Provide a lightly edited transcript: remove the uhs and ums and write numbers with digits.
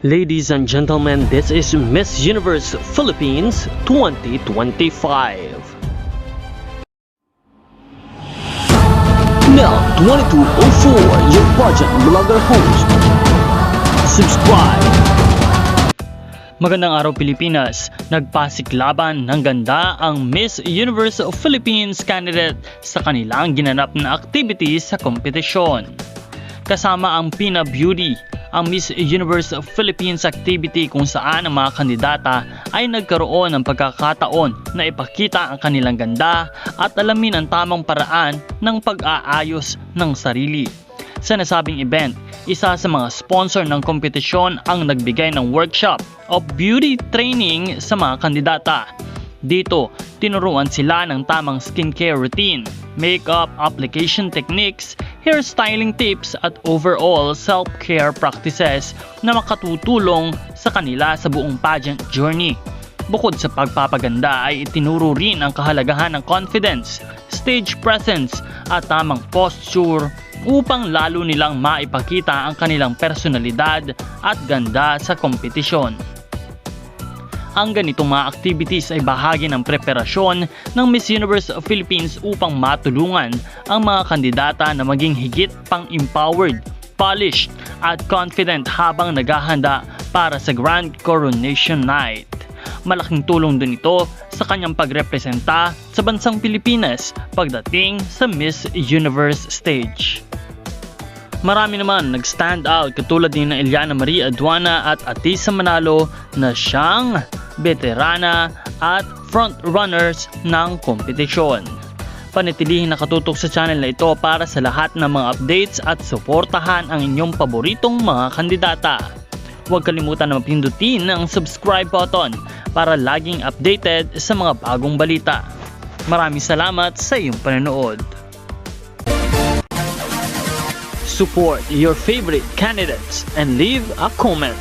Ladies and gentlemen, this is Miss Universe Philippines 2025. Now, 2204, your budget blogger host. Subscribe! Magandang araw Pilipinas, nagpasiklaban ng ganda ang Miss Universe Philippines candidate sa kanilang ginanap na activities sa kompetisyon. Kasama ang Pina Beauty, ang Miss Universe Philippines activity kung saan ang mga kandidata ay nagkaroon ng pagkakataon na ipakita ang kanilang ganda at alamin ang tamang paraan ng pag-aayos ng sarili. Sa nasabing event, isa sa mga sponsor ng kompetisyon ang nagbigay ng workshop of beauty training sa mga kandidata. Dito, tinuruan sila ng tamang skincare routine, makeup application techniques, hairstyling tips at overall self-care practices na makatutulong sa kanila sa buong pageant journey. Bukod sa pagpapaganda ay itinuro rin ang kahalagahan ng confidence, stage presence at tamang posture upang lalo nilang maipakita ang kanilang personalidad at ganda sa kompetisyon. Ang ganitong mga activities ay bahagi ng preparasyon ng Miss Universe Philippines upang matulungan ang mga kandidata na maging higit pang empowered, polished at confident habang naghahanda para sa Grand Coronation Night. Malaking tulong din ito sa kanyang pagrepresenta sa bansang Pilipinas pagdating sa Miss Universe stage. Marami naman nag-stand out katulad ni Eliana Marie Aduana at Atisa Manalo na siyang veterana at front-runners ng kompetisyon. Panatilihin nakatutok sa channel na ito para sa lahat ng mga updates at suportahan ang inyong paboritong mga kandidata. Huwag kalimutan na mapindutin ang subscribe button para laging updated sa mga bagong balita. Maraming salamat sa iyong panonood. Support your favorite candidates and leave a comment.